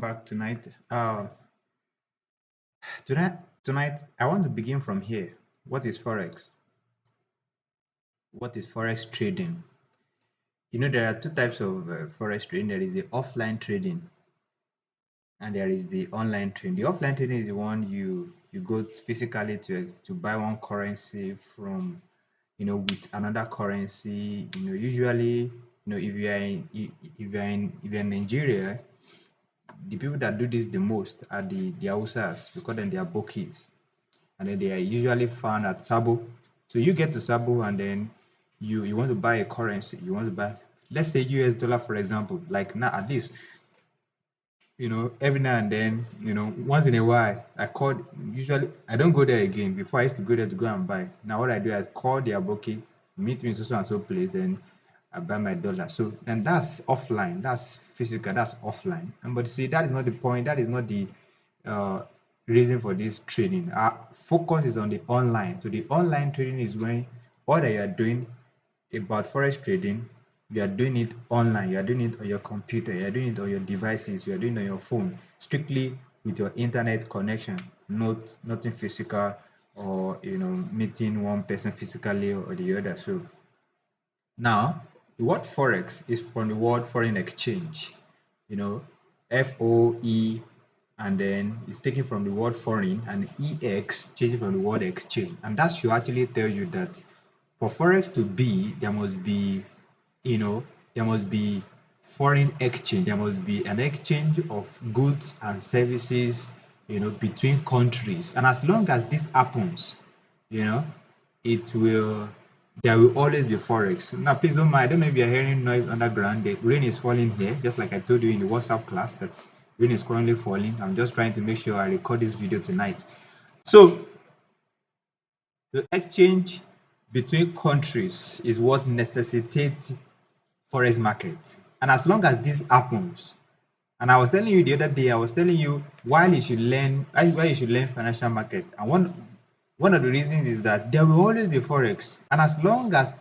back tonight. Tonight, tonight, I want to begin from here. What is Forex? What is Forex trading? There are two types of Forex trading. There is the offline trading and there is the online trading. The offline trading is the one you go physically to buy one currency from, with another currency. Usually, if you're in Nigeria, the people that do this the most are the Hausas. We call them the Abokis, and then they are usually found at Sabo. So you get to Sabo, and then you want to buy a currency. You want to buy, let's say, US dollar, for example. Like now, at least, every now and then, once in a while, I called. Usually, I don't go there again. Before I used to go there to go and buy. Now what I do is call the Aboki, meet me in so and so place, then I buy my dollar. So and that's offline. That's physical. That's offline. And but see, that is not the point. That is not the uh, reason for this trading. Our focus is on the online. So the online trading is when all that you are doing about forex trading, you are doing it online, you are doing it on your computer, you are doing it on your devices, you are doing it on your phone, strictly with your internet connection, nothing physical, or meeting one person physically or the other. So now the word forex is from the word foreign exchange, FOE, and then it's taken from the word foreign, and EX changing from the word exchange. And that should actually tell you that for forex to be, there must be, there must be foreign exchange. There must be an exchange of goods and services, between countries. And as long as this happens, you know, it will there will always be forex. Now, please don't mind. I don't know if you're hearing noise underground. The rain is falling here, just like I told you in the WhatsApp class that rain is currently falling. I'm just trying to make sure I record this video tonight. So the exchange between countries is what necessitates forex market. And as long as this happens, and I was telling you the other day, I was telling you why you should learn financial market. And one of the reasons is that there will always be forex. And as long as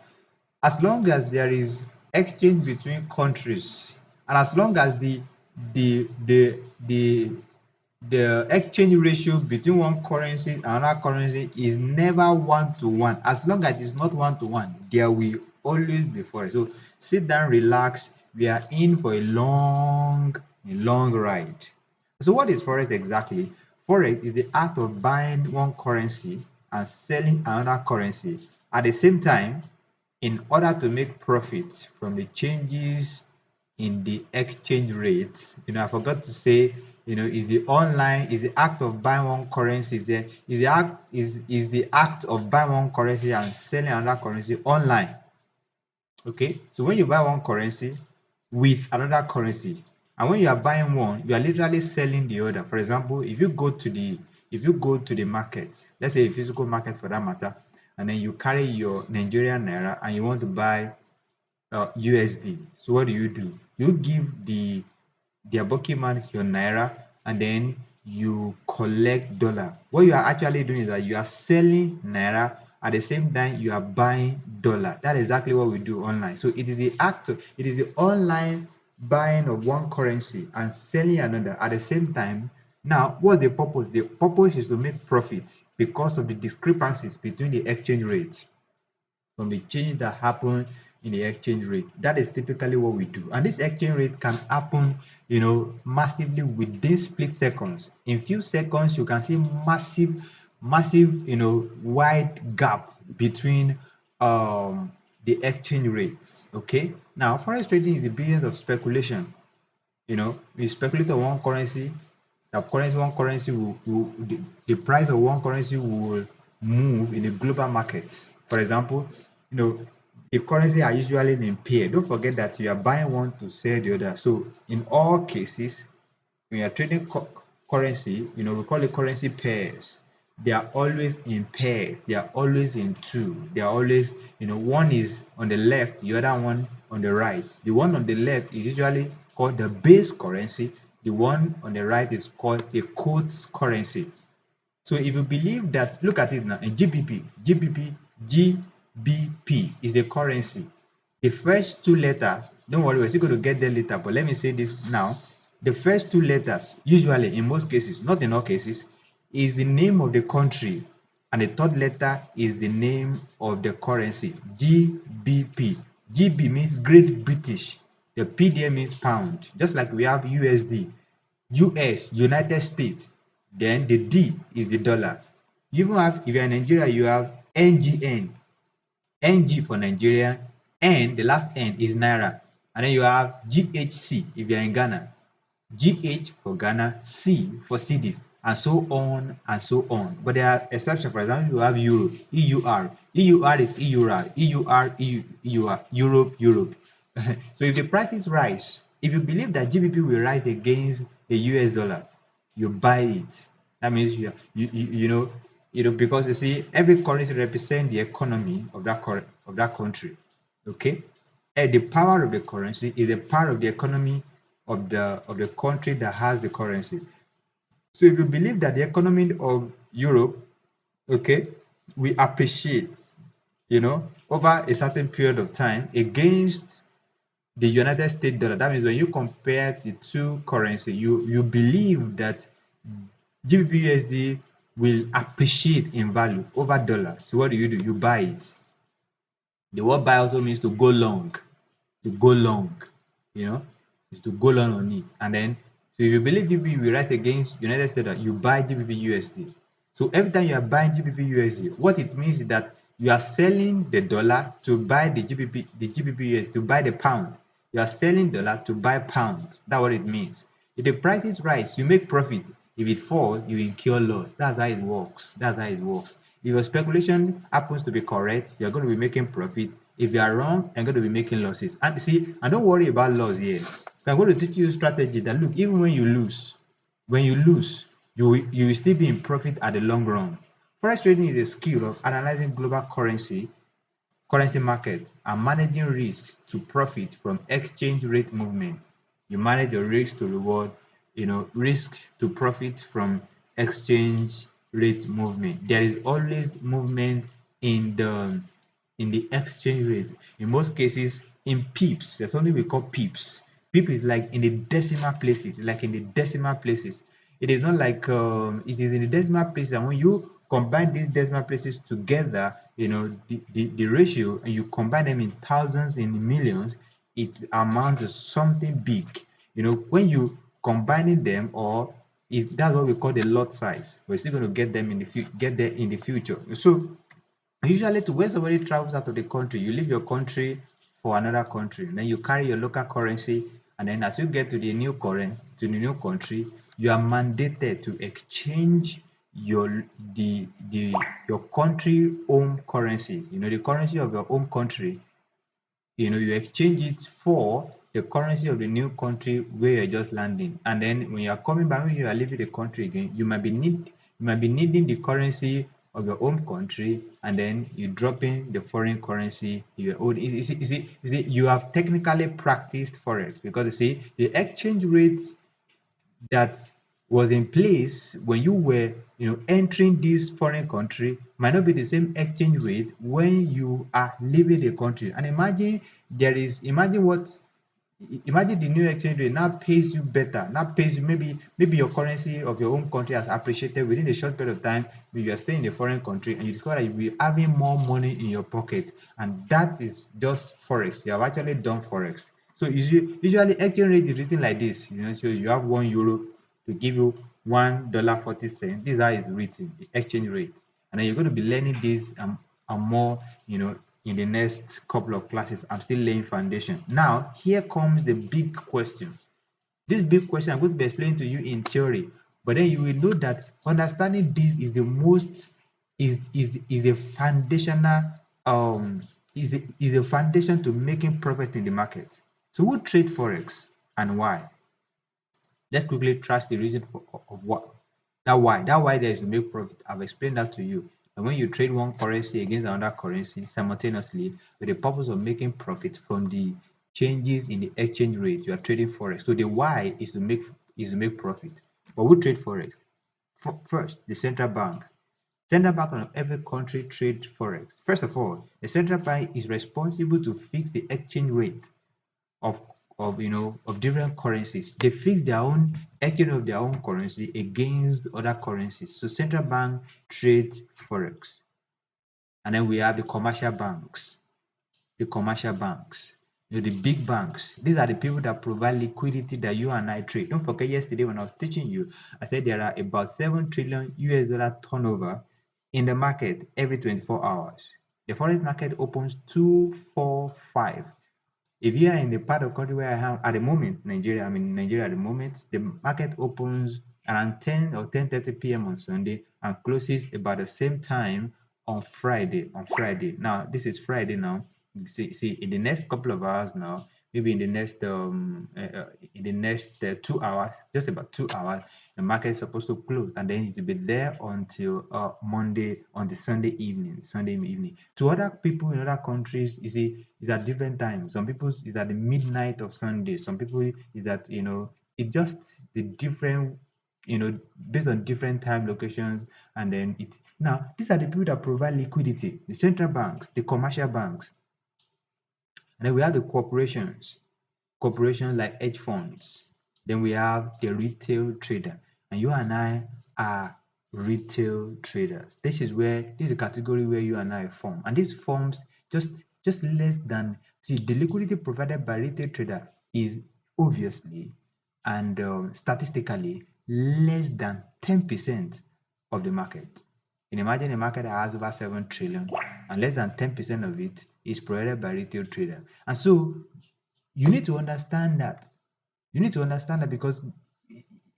there is exchange between countries, and as long as the the the the exchange ratio between one currency and another currency is never 1 to 1. As long as it's not 1 to 1, there will always be forex. So sit down, relax. We are in for a long ride. So what is forex exactly? Forex is the act of buying one currency and selling another currency at the same time in order to make profit from the changes in the exchange rates. I forgot to say, is the act of buying one currency, is the act of buying one currency and selling another currency online. Okay, so when you buy one currency with another currency, and when you are buying one, you are literally selling the other. For example, if you go to the market, let's say a physical market for that matter, and then you carry your Nigerian naira and you want to buy USD. So what do? You give the Aboki man your naira, and then you collect dollar. What you are actually doing is that you are selling naira at the same time you are buying dollar. That is exactly what we do online. So it is the online buying of one currency and selling another at the same time. Now, what's the purpose? The purpose is to make profit because of the discrepancies between the exchange rates from the change that happen in the exchange rate. That is typically what we do. And this exchange rate can happen, massively within split seconds. In few seconds, you can see massive, wide gap between the exchange rates. Okay. Now, forex trading is the business of speculation. We speculate on one currency. One currency the price of one currency will move in the global markets. For example, the currency are usually in pair. Don't forget that you are buying one to sell the other. So in all cases, when you are trading currency, we call it currency pairs. They are always in pairs. They are always in two. They are always, one is on the left, the other one on the right. The one on the left is usually called the base currency. The one on the right is called a quotes currency. So if you believe that, look at it now, in GBP is the currency. The first two letters, don't worry, we're still going to get there later, but let me say this now. the first two letters, usually in most cases, not in all cases, is the name of the country, and the third letter is the name of the currency, GBP. GB means Great British. The P there means pound, just like we have USD, US, United States. Then the D is the dollar. You even have, if you're in Nigeria, you have NGN, NG for Nigeria, N, the last N is Naira. And then you have GHC if you're in Ghana, GH for Ghana, C for cities, and so on and so on. But there are exceptions. For example, you have Euro, EUR. EUR is EUR, EUR, EUR, Europe, Europe. So if the prices rise, if you believe that GBP will rise against the US dollar, you buy it. That means you know, because you see, every currency represents the economy of that country. Okay, and the power of the currency is a part of the economy of the country that has the currency. So if you believe that the economy of Europe, okay, we appreciate, over a certain period of time against the United States dollar, that means when you compare the two currency, you believe that GBP will appreciate in value over dollar. So what do? You buy it. The word buy also means to go long, to go long, you know, is to go long on it. And then, so if you believe GBP will rise against United States, you buy GBP USD. So every time you are buying GBP USD, what it means is that you are selling the dollar to buy the GBP USD, to buy the pound. You are selling dollar to buy pound. That's what it means. If the prices rise, you make profit. If it falls, you incur loss. That's how it works. That's how it works. If your speculation happens to be correct, you're going to be making profit. If you are wrong, you're going to be making losses. And see, and don't worry about loss here. I'm going to teach you a strategy that, look, even when you lose, you will still be in profit at the long run. Forex trading is a skill of analyzing global currency markets and managing risks to profit from exchange rate movement. You manage your risk to reward, risk to profit from exchange rate movement. There is always movement in the exchange rate. In most cases, in pips, there's something we call pips. Pip is like in the decimal places, It is not like it is in the decimal places, and when you combine these decimal places together, the ratio, and you combine them in thousands, in millions, it amounts to something big. When you combining them, or if that's what we call the lot size, we're still going to get them get there in the future. So usually, to when somebody travels out of the country, you leave your country for another country, and then you carry your local currency, and then as you get to the new country, you are mandated to exchange your country home currency, the currency of your home country. You exchange it for the currency of the new country where you're just landing. And then when you are coming back, when you are leaving the country again, you might be needing the currency of your home country, and then you drop in the foreign currency your own. You have technically practiced forex, because you see the exchange rates that was in place when you were entering this foreign country might not be the same exchange rate when you are leaving the country. And imagine the new exchange rate now pays you better, now pays you, maybe your currency of your own country has appreciated within a short period of time. You are staying in a foreign country and you discover that you'll be having more money in your pocket, and that is just forex. You have actually done forex. So usually exchange rate is written like this, so you have €1 to give you $1.40. This is how it's written, the exchange rate. And then you're going to be learning this and more, in the next couple of classes. I'm still laying foundation. Now, here comes the big question. This big question I'm going to be explaining to you in theory, but then you will know that understanding this is the most is a foundational is a foundation to making profit in the market. So who trade forex and why? Let's quickly trace the reason of what that why there is to make profit. I've explained that to you. And when you trade one currency against another currency simultaneously with the purpose of making profit from the changes in the exchange rate, you are trading forex. So the why is to make profit. But who trade forex? First, the central bank. Central bank of every country trade forex. First of all, the central bank is responsible to fix the exchange rate of of different currencies. They fix their own exchange of their own currency against other currencies. So central bank trades forex, and then we have the commercial banks. The commercial banks, the big banks. These are the people that provide liquidity that you and I trade. Don't forget yesterday when I was teaching you, I said there are about 7 trillion US dollar turnover in the market every 24 hours. The forex market opens 245. If you are in the part of country where I am at the moment, Nigeria, I'm in Nigeria at the moment, the market opens around 10 or 10:30 p.m. on Sunday and closes about the same time on Friday. Now, this is Friday now. See, in the next couple of hours now, maybe in the next 2 hours, just about 2 hours, the market is supposed to close, and then it will be there until Monday, on the Sunday evening. To other people in other countries, you see, it's at different times. Some people is at the midnight of Sunday. Some people is at it just the different based on different time locations, and then it now these are the people that provide liquidity: the central banks, the commercial banks, and then we have the corporations like hedge funds. Then we have the retail trader, and you and I are retail traders. This is a category where you and I form, and this forms just less than, see, the liquidity provided by retail trader is obviously and statistically less than 10% of the market. And imagine a market that has over 7 trillion and less than 10% of it is provided by retail trader. And so you need to understand that. You need to understand that because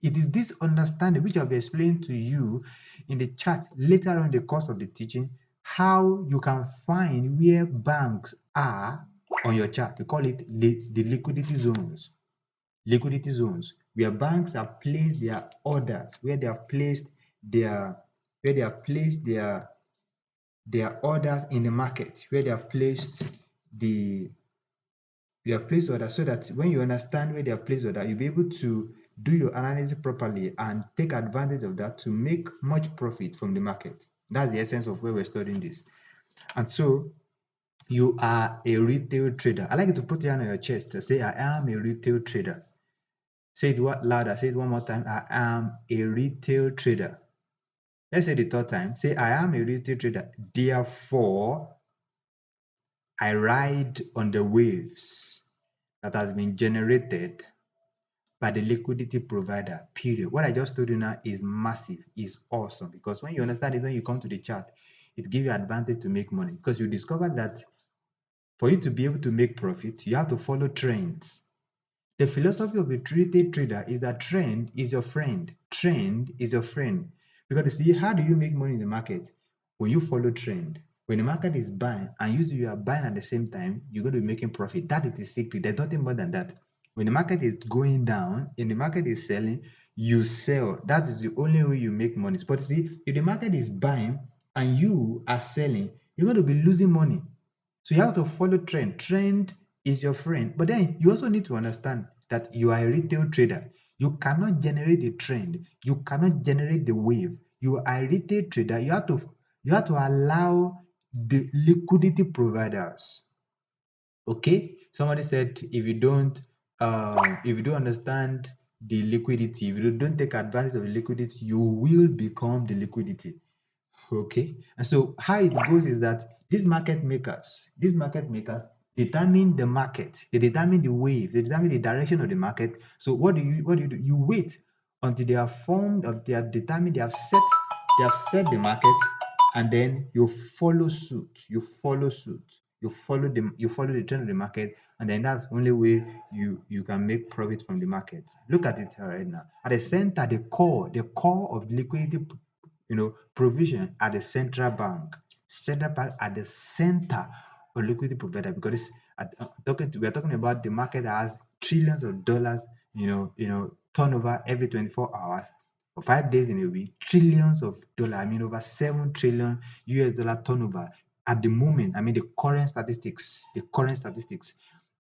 it is this understanding which I'll be explaining to you in the chat later on in the course of the teaching, how you can find where banks are on your chart. We call it the liquidity zones. Liquidity zones, where banks have placed their orders, where they have placed their orders in the market, where they have placed the their place order, so that when you understand where they have placed order, you'll be able to do your analysis properly and take advantage of that to make much profit from the market. That's the essence of where we're studying this. And so you are a retail trader. I like you to put it on your chest to say, I am a retail trader. Say it louder. Say it one more time. I am a retail trader. Let's say the third time. Say, I am a retail trader. Therefore, I ride on the waves that has been generated by the liquidity provider, period. What I just told you now is massive, is awesome, because when you understand it, when you come to the chart, it gives you advantage to make money, because you discover that for you to be able to make profit, you have to follow trends. The philosophy of a retail trader is that trend is your friend. Trend is your friend. Because you see, how do you make money in the market? When you follow trend. When the market is buying and you are buying at the same time, you're going to be making profit. That is the secret. There's nothing more than that. When the market is going down and the market is selling, you sell. That is the only way you make money. But see, if the market is buying and you are selling, you're going to be losing money. So you have to follow trend. Trend is your friend. But then you also need to understand that you are a retail trader. You cannot generate the trend. You cannot generate the wave. You are a retail trader. You have to allow the liquidity providers. Okay? Somebody said if you don't understand the liquidity, if you don't take advantage of the liquidity, you will become the liquidity. Okay, and so how it goes is that these market makers determine the market, they determine the wave, they determine the direction of the market. So what do you do? You wait until they are formed, or they have determined, they have set the market, and then you follow suit. You follow the trend of the market, and then that's the only way you can make profit from the market. Look at it right now. At the center, the core of liquidity provision at the central bank at the center of liquidity provider, because we are talking about the market that has trillions of dollars, turnover every 24 hours for 5 days in a week, trillions of dollars. I mean, over 7 trillion US dollar turnover at the moment. I mean, the current statistics.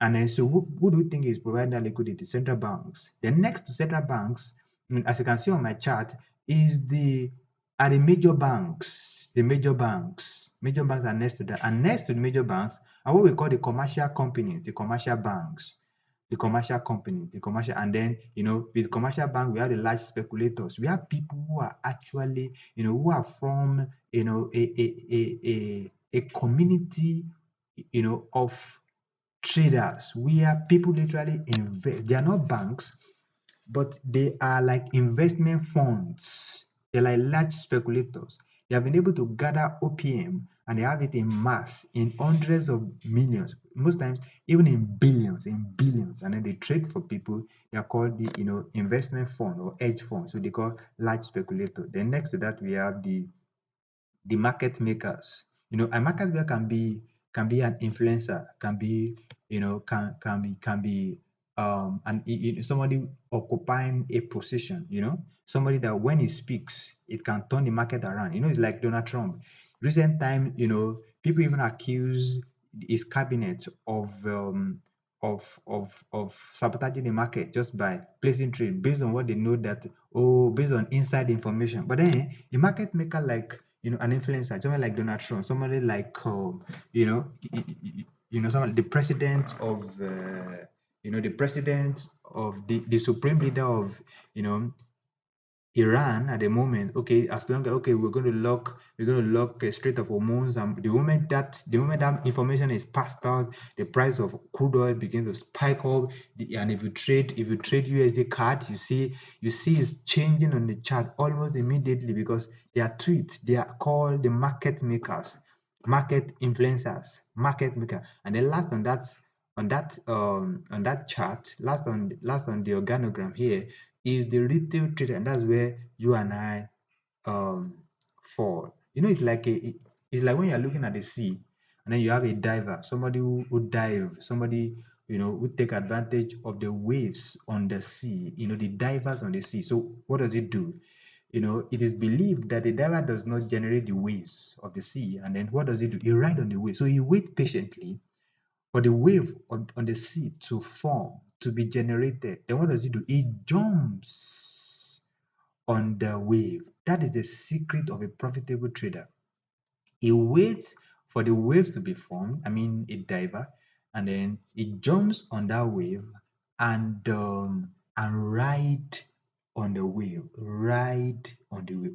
And then, so who do you think is providing that liquidity? Central banks. Then next to central banks, as you can see on my chart, is the major banks. Major banks are next to that. And next to the major banks are what we call the commercial companies, the commercial banks. the commercial companies, the commercial, and then with commercial bank, we have the large speculators. We have people who are actually, who are from, a community, of traders where people literally invest. They are not banks, but they are like investment funds. They're like large speculators. They have been able to gather OPM and they have it in mass, in hundreds of millions, most times even in billions, and then they trade for people. They are called the investment fund or hedge fund. So they call large speculator. Then next to that we have the market makers. A market maker can be an influencer, can be somebody occupying a position. Somebody that when he speaks, it can turn the market around. It's like Donald Trump. Recent time, people even accuse his cabinet of sabotaging the market just by placing trade based on what they know that, based on inside information. But then a market maker like an influencer, somebody like Donald Trump, somebody like somebody, the president of the supreme leader of you know Iran at the moment. Okay, as long as we're going to lock a Strait of Hormuz, and the moment that information is passed out, the price of crude oil begins to spike up. And if you trade USD card, you see it's changing on the chart almost immediately because they are tweets. They are called the market makers, market influencers, market maker. And then last on that chart, last on the organogram here is the retail trader, and that's where you and I fall. It's like when you're looking at the sea, and then you have a diver, somebody who dive, somebody who take advantage of the waves on the sea. The divers on the sea. So what does it do? It is believed that the diver does not generate the waves of the sea, and then what does it do? He ride on the wave. So he wait patiently for the wave on the sea to form, to be generated. Then what does he do? He jumps on the wave. That is the secret of a profitable trader. He waits for the waves to be formed, I mean a diver, and then he jumps on that wave and ride on the wave.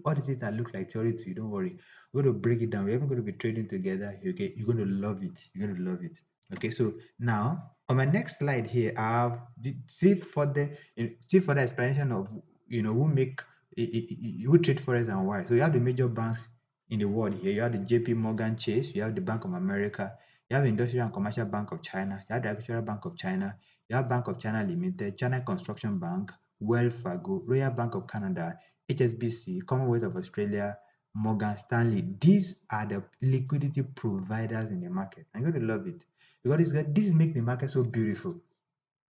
What is it that looks like theory to you? Don't worry. We're going to break it down. We're even going to be trading together. Okay, you're going to love it. You're going to love it. Okay, so now on my next slide here, I have see for the explanation of who trade forex and why. So you have the major banks in the world here. You have the JP Morgan Chase, you have the Bank of America, you have Industrial and Commercial Bank of China, you have the Agricultural Bank of China, you have Bank of China Limited, China Construction Bank, Wells Fargo, Royal Bank of Canada, HSBC, Commonwealth of Australia, Morgan Stanley. These are the liquidity providers in the market. I'm going to love it because this makes the market so beautiful.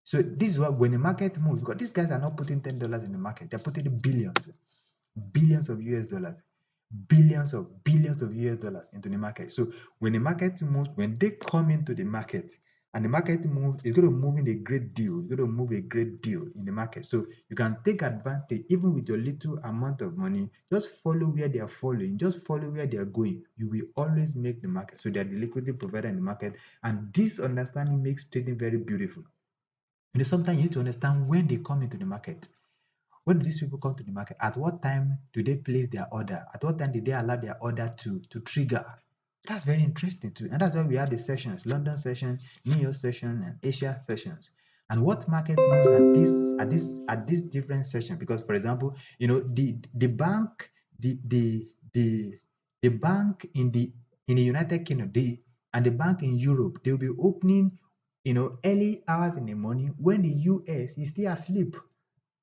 So this is what, when the market moves, because these guys are not putting $10 in the market, they're putting billions of US dollars, billions of US dollars into the market. So when the market moves, when they come into the market and the market moves, it's going to move in a great deal. It's going to move a great deal in the market. So you can take advantage even with your little amount of money. Just follow where they are following. Just follow where they are going. You will always make the market. So they are the liquidity provider in the market. And this understanding makes trading very beautiful. Sometimes you need to understand when they come into the market. When do these people come to the market? At what time do they place their order? At what time did they allow their order to trigger? That's very interesting too. And that's why we have the sessions, London session, New York session, and Asia sessions. And what market moves at this different session? Because for example, the bank, the bank in the United Kingdom, and the bank in Europe, they'll be opening, early hours in the morning when the US is still asleep.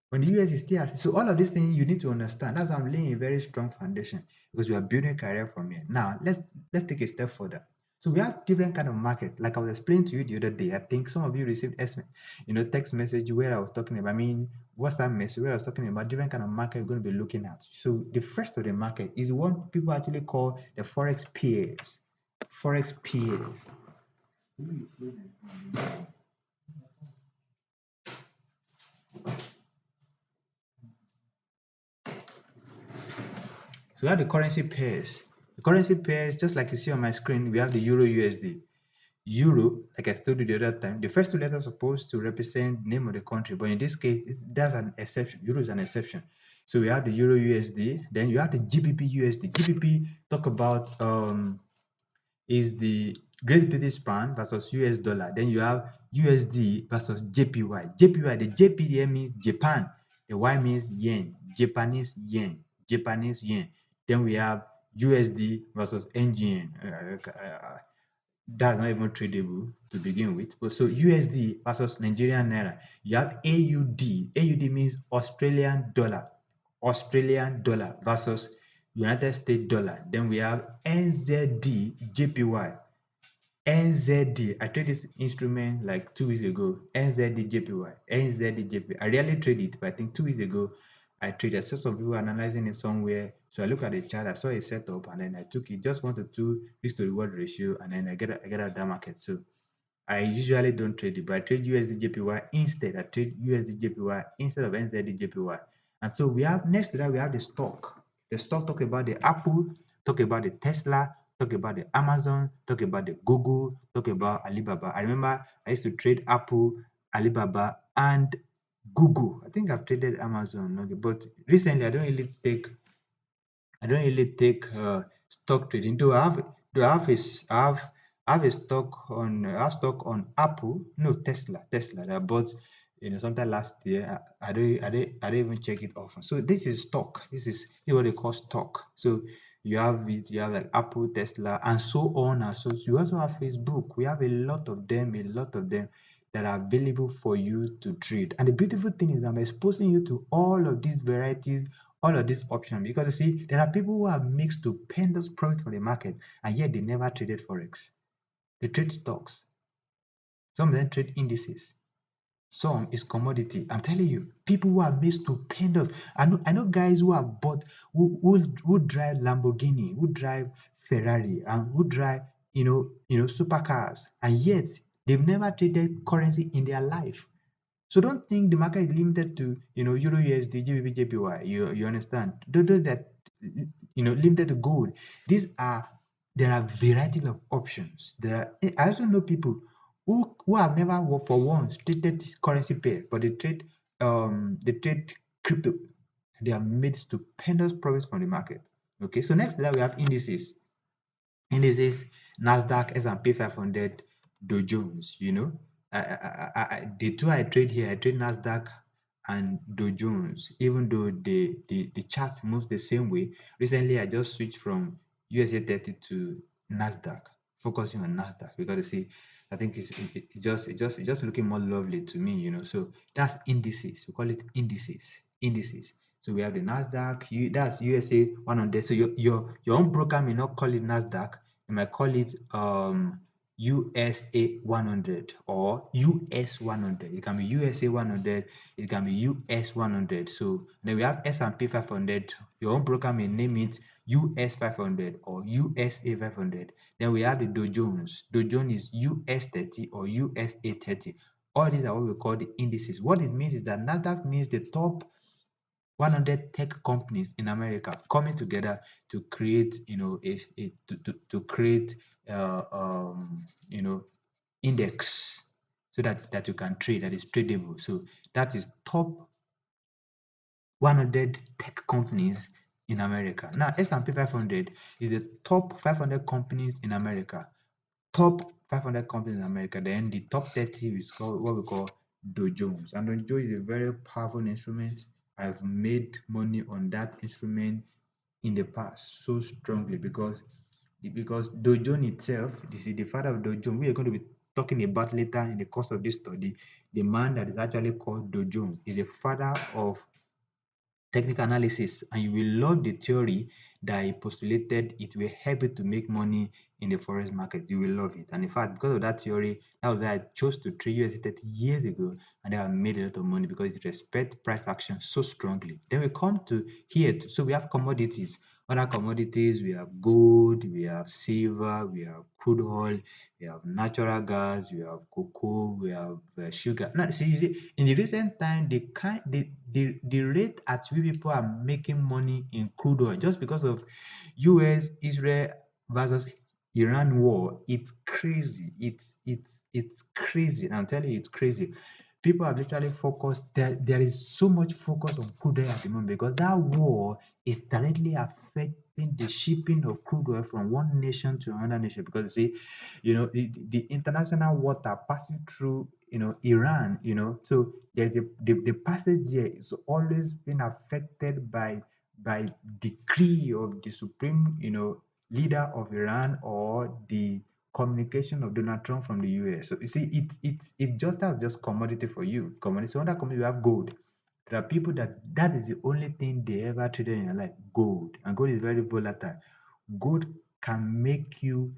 When the US is still asleep. So all of these things you need to understand. That's why I'm laying a very strong foundation because we are building a career from here. Now let's take a step further. So we have different kind of market. Like I was explaining to you the other day. I think some of you received text message where I was talking about. I mean, WhatsApp message where I was talking about different kind of market we're going to be looking at. So the first of the market is what people actually call the Forex pairs. Forex pairs. So we have the currency pairs. The currency pairs, just like you see on my screen, we have the Euro USD. Euro, like I told you the other time, the first two letters are supposed to represent the name of the country, but in this case, that's an exception. Euro is an exception. So we have the Euro USD, then you have the GBP USD. GBP talk about is the Great British Pound versus US dollar. Then you have USD versus JPY. JPY, the JP there means Japan, the Y means yen, Japanese yen, Japanese yen. Then we have USD versus NGN. That's not even tradable to begin with. But so USD versus Nigerian naira. You have AUD. AUD means Australian dollar. Australian dollar versus United States dollar. Then we have NZD JPY. NZD. I traded this instrument like 2 weeks ago. NZD JPY. NZD JPY. I rarely trade it, but I think 2 weeks ago I traded. I saw some people analyzing it somewhere. So I look at the chart, I saw a setup, and then I took it just 1 to 2 risk to reward ratio, and then I get out of that market. So I usually don't trade it, but I trade USD JPY instead. I trade USD JPY instead of NZD JPY. And so we have next to that we have the stock. The stock talk about the Apple, talk about the Tesla, talk about the Amazon, talk about the Google, talk about Alibaba. I remember I used to trade Apple, Alibaba, and Google. I think I've traded Amazon, okay, but recently I don't really take stock trading. Do I have a stock on Apple? No, Tesla that I bought sometime last year. I don't even check it often. So this is stock. This is what they call stock. So you have like Apple, Tesla, and so on and so. You also have Facebook. We have a lot of them, that are available for you to trade. And the beautiful thing is I'm exposing you to all of these varieties, all of these options, because you see there are people who have made stupendous profit from the market and yet they never traded forex. They trade stocks. Some of them trade indices. Some is commodity. I'm telling you, people who have made stupendous. I know guys who have bought, who drive Lamborghini, who drive Ferrari, and who drive supercars, and yet they've never traded currency in their life. So don't think the market is limited to Euro USD, GBP, JPY. You understand? Don't do that. Limited to gold. There are variety of options. I also know people who have never for once traded currency pair, but they trade crypto. They have made stupendous progress from the market. Okay, so next we have indices. Indices, Nasdaq, S&P 500, Dow Jones. The two I trade here, I trade Nasdaq and Dow Jones. Even though the chart moves the same way, recently I just switched from USA 30 to Nasdaq, focusing on Nasdaq because you see, I think it's just looking more lovely to me. So that's indices. We call it indices. Indices. So we have the Nasdaq. That's USA 100. So your own broker may not call it Nasdaq. You might call it USA 100 or US 100. It can be USA 100. It can be US 100. So then we have S&P 500. Your own broker may name it US 500 or USA 500. Then we have the Dow Jones. Dow Jones is US 30 or USA 30. All these are what we call the indices. What it means is that Nasdaq means the top 100 tech companies in America coming together to create, to create, index so that you can trade, that is tradable. So that is top 100 tech companies in America. Now, S&P 500 is the top 500 companies in America. Top 500 companies in America. Then the top 30 is called what we call Dow Jones. And Dow Jones is a very powerful instrument. I've made money on that instrument in the past so strongly because Dow Jones itself, this is the father of Dow Jones. We are going to be talking about later in the course of this study. The man that is actually called Dow Jones is the father of technical analysis, and you will love the theory that he postulated. It will help you to make money in the forex market. You will love it. And in fact, because of that theory, that was why I chose to trade USD 30 years ago, and I made a lot of money because it respects price action so strongly. Then we come to here. So we have commodities. Other commodities, we have gold, we have silver, we have crude oil, we have natural gas, we have cocoa, we have sugar. Now, see, in the recent time, the rate at which people are making money in crude oil, just because of US, Israel versus Iran war, it's crazy. It's crazy. I'm telling you, it's crazy. People have literally focused. There is so much focus on crude oil at the moment because that war is directly affecting the shipping of crude oil from one nation to another nation. Because you see, the international water passing through, Iran, so there's the passage there is always been affected by decree of the supreme, leader of Iran or the communication of Donald Trump from the US. So you see, it just has just commodity for you. Commodity. So under commodity, you have gold. There are people that is the only thing they ever traded in their life, gold. And gold is very volatile. Gold can make you,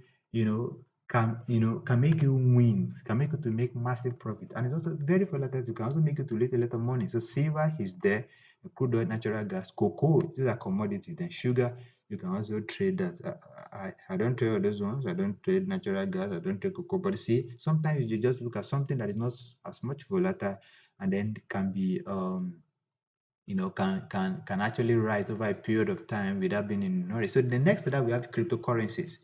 can make you win, can make you to make massive profit. And it's also very volatile. It can also make you to lose a lot of money. So silver is there, crude oil, natural gas, cocoa, these are commodities. Then sugar, you can also trade that. I don't trade all those ones. I don't trade natural gas. I don't trade cocoa. But see, sometimes you just look at something that is not as much volatile, and then can be can actually rise over a period of time without being in a hurry. So the next to that we have cryptocurrencies.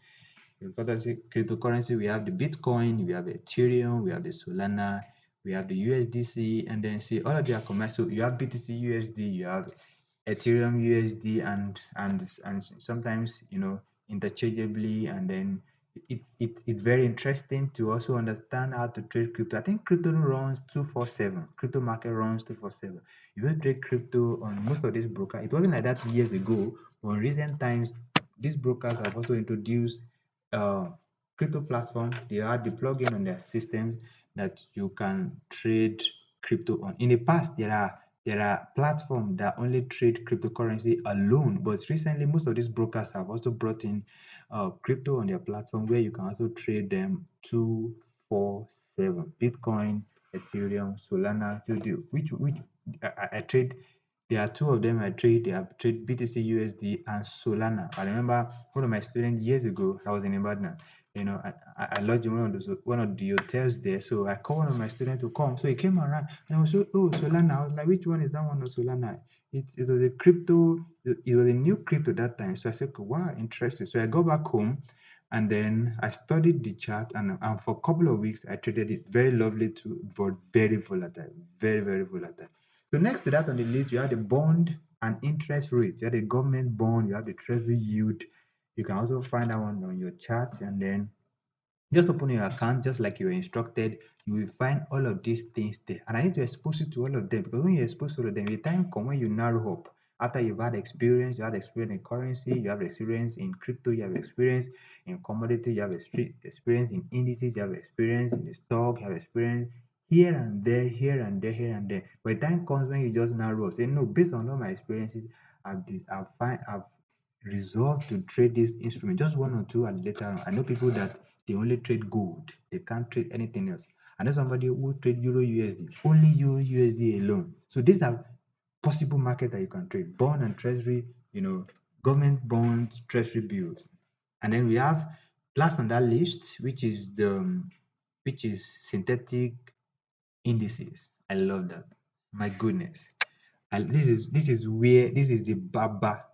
Because as a cryptocurrency, we have the Bitcoin, we have Ethereum, we have the Solana, we have the USDC, and then see all of their commercial. You have BTC USD, you have Ethereum USD, and sometimes interchangeably, and then it's very interesting to also understand how to trade crypto. I think crypto runs 247. Crypto market runs 247. If you trade crypto on most of these brokers, it wasn't like that years ago, but in recent times, these brokers have also introduced uh, crypto platform. They are the plugin on their system that you can trade crypto on. In the past, there are platforms that only trade cryptocurrency alone, but recently most of these brokers have also brought in crypto on their platform where you can also trade them 247. Bitcoin, Ethereum, Solana, which I trade. There are two of them I trade. I trade BTC USD and Solana. I remember one of my students years ago. I was in Ibadan. I lodged in one of the hotels there. So I called one of my students to come. So he came around and I was so, oh, Solana. I was like, which one is that one of Solana? It was a crypto. It was a new crypto that time. So I said, wow, interesting. So I go back home and then I studied the chart, and for a couple of weeks I traded it. Very lovely too, but very volatile. Very, very volatile. So next to that on the list, you have the bond and interest rate. You have the government bond, you have the treasury yield. You can also find that one on your chart, and then just open your account just like you were instructed. You will find all of these things there. And I need to expose you to all of them because when you expose to all of them, the time come when you narrow up. After you've had experience, you have experience in currency, you have experience in crypto, you have experience in commodity, you have experience in indices, you have experience in the stock, you have experience here and there, here and there, here and there. But the time comes when you just narrow up, say, no, based on all my experiences, I've resolved to trade this instrument, just one or two at later on. I know people that they only trade gold. They can't trade anything else. I know somebody who trade Euro USD, only Euro USD alone. So these are possible market that you can trade. Bond and treasury, government bonds, treasury bills. And then we have last on that list, which is synthetic indices. I love that. My goodness. And this is the baba.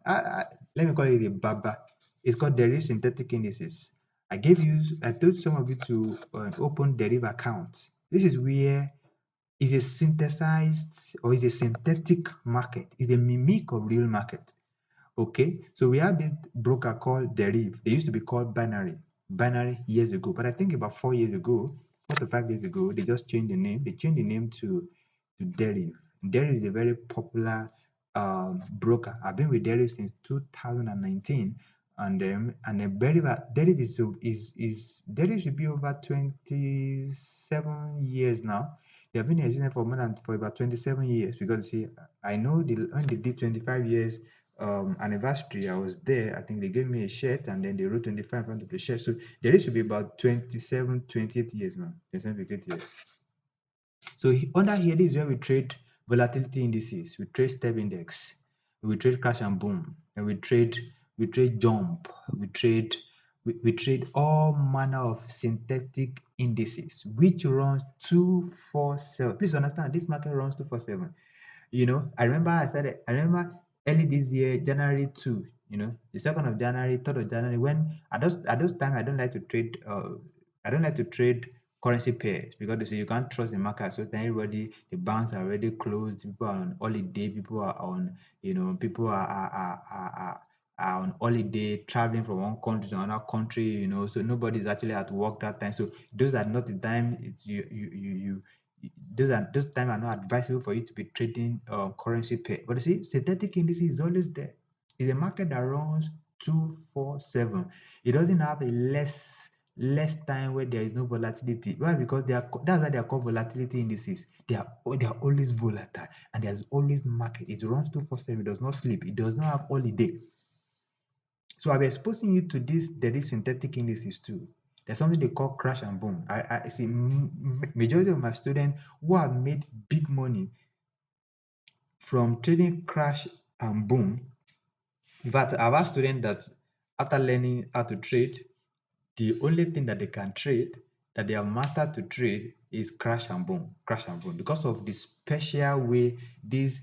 Let me call it the baba. It's called derivative synthetic indices. I told some of you to open derivative accounts. This is where it's a synthesized or it's a synthetic market. It's a mimic of real market. Okay, so we have this broker called Deriv. They used to be called Binary years ago, but I think about 4 years ago, 4 to 5 years ago, they just changed the name. They changed the name to Deriv. Deriv is a very popular broker. I've been with Deriv since 2019, and the Deriv Deriv should be over 27 years now. They have been existing for about 27 years because see, I know when they did 25 years anniversary, I was there. I think they gave me a shirt and then they wrote 25 in front of the shirt. So there is to be about 27, 28 years now. 27, 28 years. So under here, this is where we trade volatility indices, we trade step index, we trade crash and boom, and we trade jump, we trade all manner of synthetic indices, which runs 247. Please understand this market runs 247. I remember early this year, January 2, The 2nd of January, 3rd of January. When at those time, I don't like to trade. I don't like to trade currency pairs because they say you can't trust the market. So then everybody, the banks are already closed. People are on holiday. People are on holiday, traveling from one country to another country. So nobody's actually at work that time. So those are not the time. It's those time are not advisable for you to be trading currency pair. But you see, synthetic indices is always there. It's a market that runs 247. It doesn't have a less time where there is no volatility. Why? Because that's why they are called volatility indices. They are always volatile, and there's always market. It runs 247. It does not sleep. It does not have holiday. So I'm exposing you to there is synthetic indices too. There's something they call crash and boom. I see majority of my students who have made big money from trading crash and boom. In fact, I've had students that after learning how to trade, the only thing that they can trade, that they have mastered to trade, is crash and boom, because of the special way these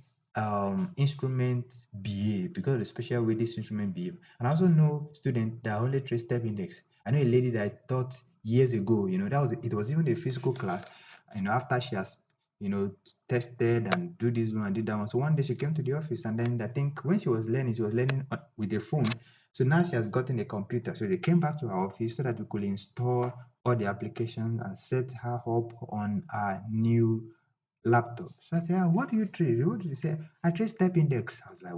instruments behave, because of the special way this instrument behave. And I also know students that only trade step index. I know a lady that I taught years ago, it was even a physical class, after she has tested and do this one and did that one. So one day she came to the office, and then I think when she was learning with a phone. So now she has gotten a computer. So they came back to our office so that we could install all the applications and set her up on a new laptop. So I said, what do you trade? What did you say? I trade step index. I was like,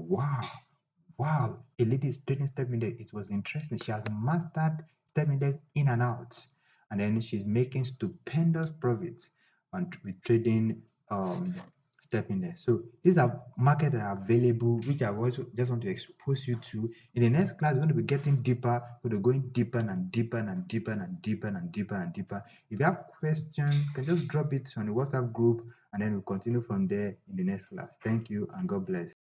wow, a lady is trading step index. It was interesting. She has mastered step index in and out. And then she's making stupendous profits with trading step index. So these are markets that are available, which I also just want to expose you to. In the next class, we're going to be getting deeper. We're going deeper and deeper and deeper and deeper and deeper and deeper. If you have questions, you can just drop it on the WhatsApp group, and then we'll continue from there in the next class. Thank you and God bless.